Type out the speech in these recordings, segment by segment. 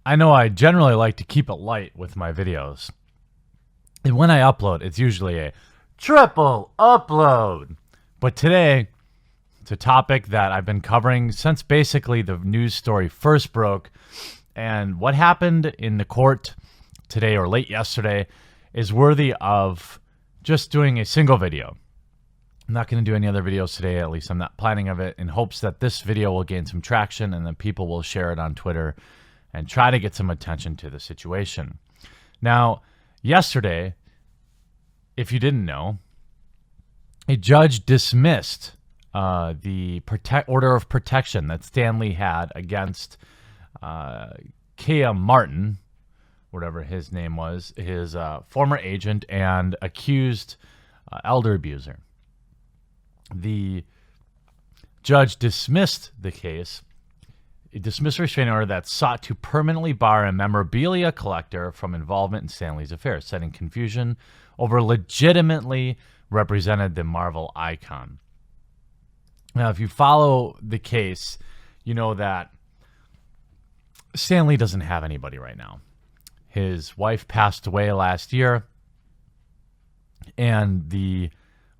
I know I generally like to keep it light with my videos. And when I upload, it's usually a triple upload. But today, it's a topic that I've been covering since basically the news story first broke. And what happened in the court today or late yesterday is worthy of just doing a single video. I'm not going to do any other videos today, at least I'm not planning of it, in hopes that this video will gain some traction and then people will share it on Twitter and try to get some attention to the situation. Now, yesterday, if you didn't know, a judge dismissed the order of protection that Stan Lee had against Kia Martin, whatever his name was, his former agent and accused elder abuser. The judge dismissed the case. It dismissed a restraining order that sought to permanently bar a memorabilia collector from involvement in Stan Lee's affairs, citing confusion over legitimately represented the Marvel icon. Now, if you follow the case, you know that Stan Lee doesn't have anybody right now. His wife passed away last year, and the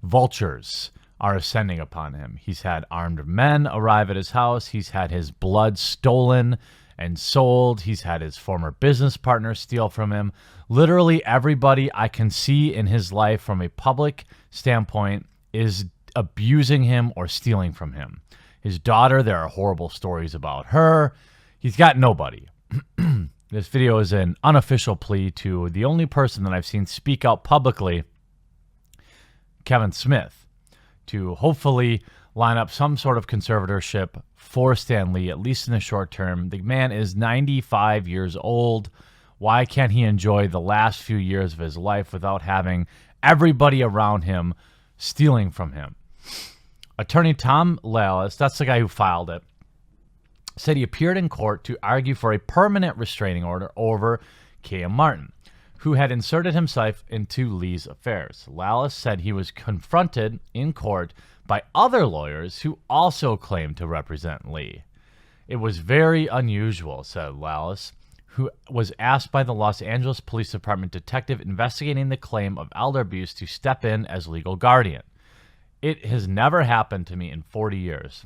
vultures are ascending upon him. He's had armed men arrive at his house. He's had his blood stolen and sold. He's had his former business partner steal from him. Literally everybody I can see in his life from a public standpoint is abusing him or stealing from him. His daughter, there are horrible stories about her. He's got nobody. This video is an unofficial plea to the only person that I've seen speak out publicly, Kevin Smith, to hopefully line up some sort of conservatorship for Stan Lee, at least in the short term. The man is 95 years old. Why can't he enjoy the last few years of his life without having everybody around him stealing from him? Attorney Tom Lallis, that's the guy who filed it, said he appeared in court to argue for a permanent restraining order over Kia Martin, who had inserted himself into Lee's affairs. Lallis said he was confronted in court by other lawyers who also claimed to represent Lee. It was very unusual, said Lallis, who was asked by the Los Angeles Police Department detective investigating the claim of elder abuse to step in as legal guardian. It has never happened to me in 40 years.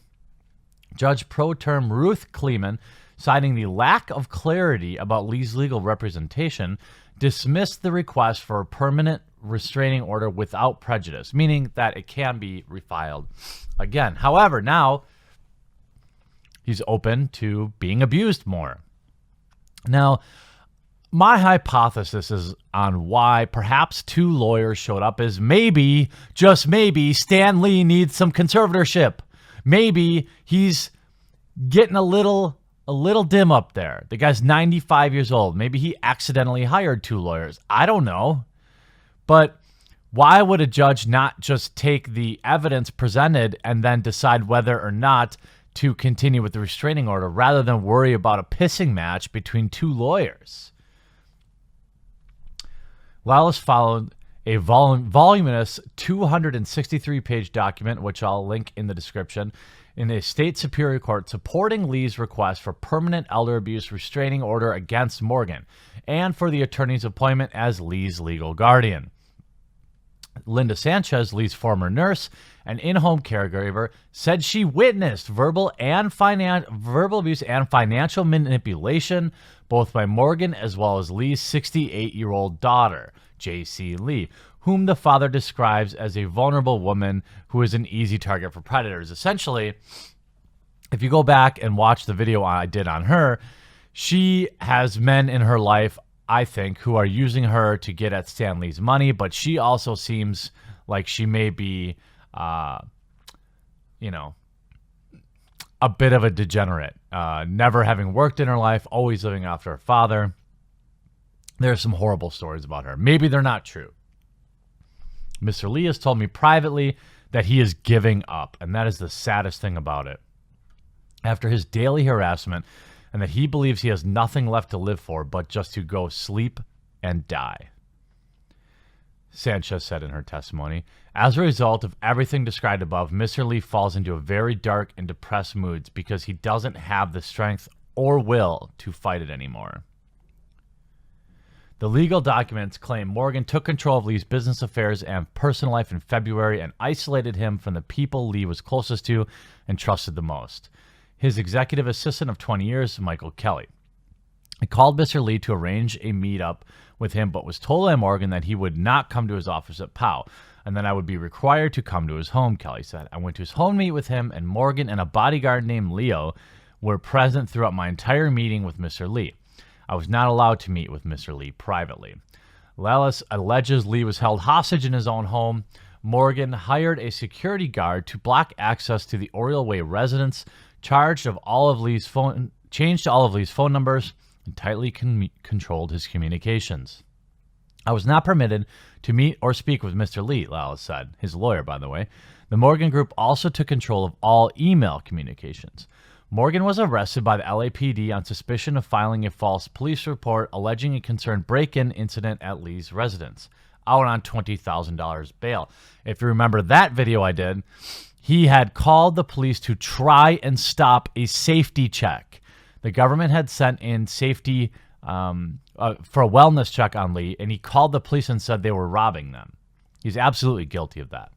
Judge Pro Tem Ruth Kleeman, citing the lack of clarity about Lee's legal representation, dismissed the request for a permanent restraining order without prejudice, meaning that it can be refiled again. However, now he's open to being abused more. Now, my hypothesis is on why perhaps two lawyers showed up is maybe, just maybe, Stan Lee needs some conservatorship. Maybe he's getting a little dim up there. The guy's 95 years old. Maybe he accidentally hired two lawyers. I don't know. But why would a judge not just take the evidence presented and then decide whether or not to continue with the restraining order rather than worry about a pissing match between two lawyers? Lallis followed a voluminous 263-page document, which I'll link in the description, in a state superior court supporting Lee's request for permanent elder abuse restraining order against Morgan and for the attorney's appointment as Lee's legal guardian. Linda Sanchez, Lee's former nurse and in-home caregiver, said she witnessed verbal abuse and financial manipulation both by Morgan as well as Lee's 68-year-old daughter, J.C. Lee, whom the father describes as a vulnerable woman who is an easy target for predators. Essentially, if you go back and watch the video I did on her, she has men in her life, I think, who are using her to get at Stan Lee's money, but she also seems like she may be, a bit of a degenerate, never having worked in her life, always living after her father. There's some horrible stories about her. Maybe they're not true. Mr. Lee has told me privately that he is giving up, and that is the saddest thing about it. After his daily harassment, and that he believes he has nothing left to live for but just to go sleep and die. Sanchez said in her testimony, as a result of everything described above, Mr. Lee falls into a very dark and depressed mood because he doesn't have the strength or will to fight it anymore. The legal documents claim Morgan took control of Lee's business affairs and personal life in February and isolated him from the people Lee was closest to and trusted the most. His executive assistant of 20 years, Michael Kelly. I called Mr. Lee to arrange a meetup with him, but was told by Morgan that he would not come to his office at POW, and then I would be required to come to his home, Kelly said. I went to his home to meet with him, and Morgan and a bodyguard named Leo were present throughout my entire meeting with Mr. Lee. I was not allowed to meet with Mr. Lee privately. Lallis alleges Lee was held hostage in his own home. Morgan hired a security guard to block access to the Oriole Way residence, changed all of Lee's phone numbers, and tightly controlled his communications. I was not permitted to meet or speak with Mr. Lee, Lallis said, his lawyer, by the way. The Morgan Group also took control of all email communications. Morgan was arrested by the LAPD on suspicion of filing a false police report alleging a concerned break-in incident at Lee's residence, out on $20,000 bail. If you remember that video I did, he had called the police to try and stop a safety check. The government had sent in safety for a wellness check on Lee, and he called the police and said they were robbing them. He's absolutely guilty of that.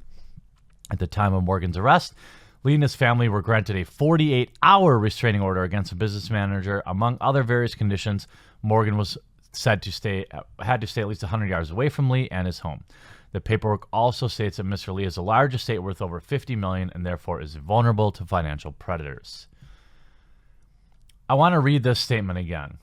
At the time of Morgan's arrest, Lee and his family were granted a 48-hour restraining order against a business manager. Among other various conditions, Morgan was had to stay at least 100 yards away from Lee and his home. The paperwork also states that Mr. Lee has a large estate worth over $50 million and therefore is vulnerable to financial predators. I want to read this statement again.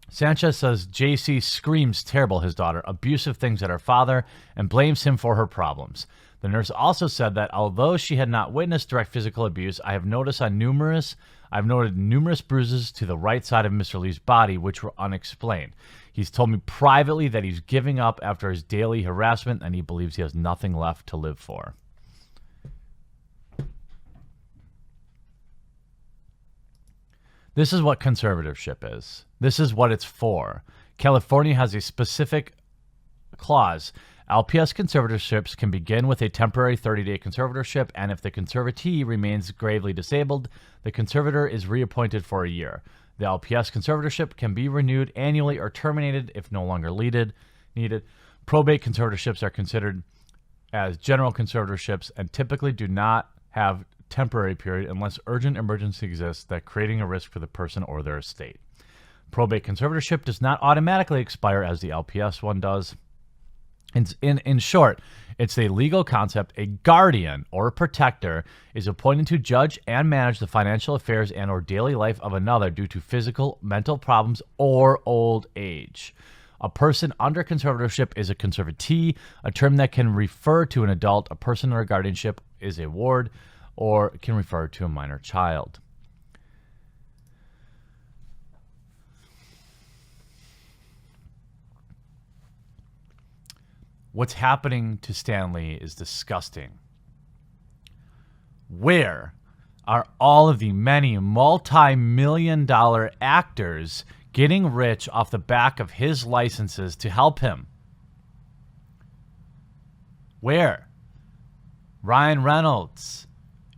Sanchez says JC screams terrible his daughter, abusive things at her father, and blames him for her problems. The nurse also said that although she had not witnessed direct physical abuse, I've noted numerous bruises to the right side of Mr. Lee's body, which were unexplained. He's told me privately that he's giving up after his daily harassment and he believes he has nothing left to live for. This is what conservatorship is. This is what it's for. California has a specific clause. LPS conservatorships can begin with a temporary 30-day conservatorship, and if the conservatee remains gravely disabled, the conservator is reappointed for a year. The LPS conservatorship can be renewed annually or terminated if no longer needed. Probate conservatorships are considered as general conservatorships and typically do not have temporary period unless urgent emergency exists that creating a risk for the person or their estate. Probate conservatorship does not automatically expire as the LPS one does. In short, it's a legal concept. A guardian or a protector is appointed to judge and manage the financial affairs and or daily life of another due to physical, mental problems, or old age. A person under conservatorship is a conservatee, a term that can refer to an adult. A person under guardianship is a ward or can refer to a minor child. What's happening to Stan Lee is disgusting. Where are all of the many multi-million-dollar actors getting rich off the back of his licenses to help him? Where? Ryan Reynolds.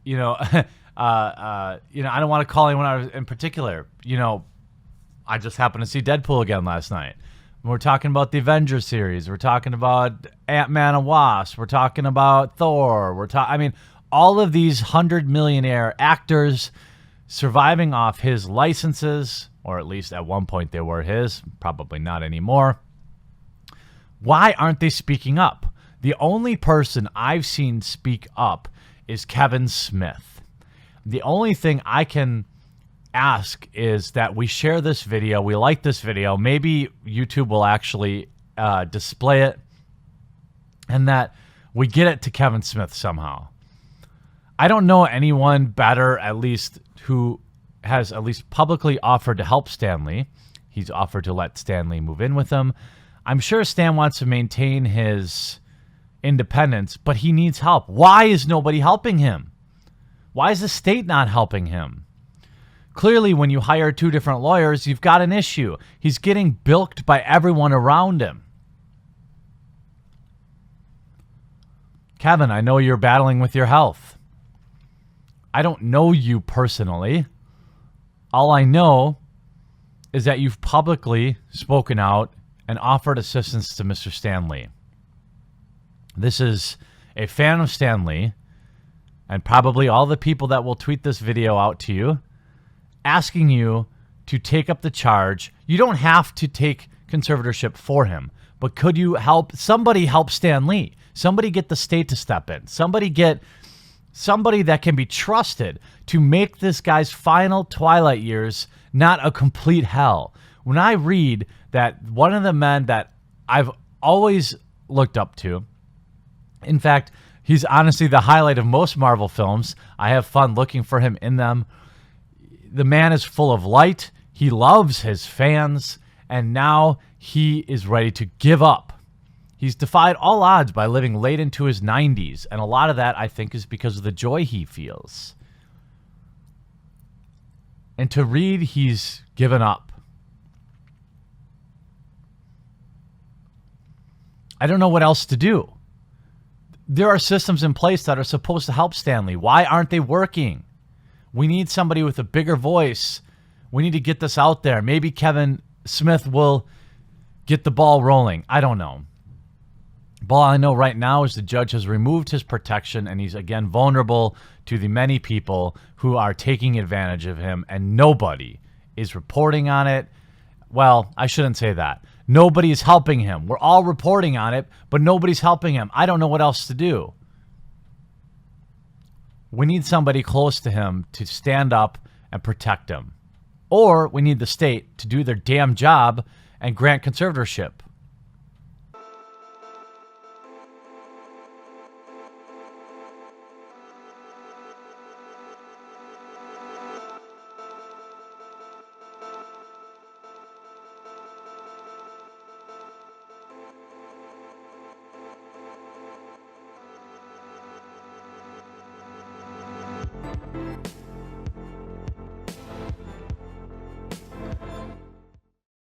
I don't want to call anyone out in particular. I just happened to see Deadpool again last night. We're talking about the Avengers series. We're talking about Ant-Man and Wasp. We're talking about Thor. All of these 100-millionaire actors surviving off his licenses, or at least at one point they were his, probably not anymore. Why aren't they speaking up? The only person I've seen speak up is Kevin Smith. The only thing I can ask is that we share this video. We like this video. Maybe YouTube will actually display it, and that we get it to Kevin Smith somehow. I don't know anyone better, at least, who has at least publicly offered to help Stan Lee. He's offered to let Stan Lee move in with him. I'm sure Stan wants to maintain his independence, but he needs help. Why is nobody helping him? Why is the state not helping him? Clearly, when you hire two different lawyers, you've got an issue. He's getting bilked by everyone around him. Kevin, I know you're battling with your health. I don't know you personally. All I know is that you've publicly spoken out and offered assistance to Mr. Stan Lee. This is a fan of Stan Lee, and probably all the people that will tweet this video out to you, asking you to take up the charge. You don't have to take conservatorship for him, but could you somebody help Stan Lee? Somebody get the state to step in. Somebody that can be trusted to make this guy's final twilight years not a complete hell. When I read that one of the men that I've always looked up to, in fact, he's honestly the highlight of most Marvel films. I have fun looking for him in them. The man is full of light. He loves his fans, and now he is ready to give up. He's defied all odds by living late into his 90s, and a lot of that, I think, is because of the joy he feels. And to read he's given up, I don't know what else to do. There are systems in place that are supposed to help Stan Lee. Why aren't they working? We need somebody with a bigger voice. We need to get this out there. Maybe Kevin Smith will get the ball rolling. I don't know. But all I know right now is the judge has removed his protection, and he's again vulnerable to the many people who are taking advantage of him, and nobody is reporting on it. Well, I shouldn't say that. Nobody is helping him. We're all reporting on it, but nobody's helping him. I don't know what else to do. We need somebody close to him to stand up and protect him. Or we need the state to do their damn job and grant conservatorship.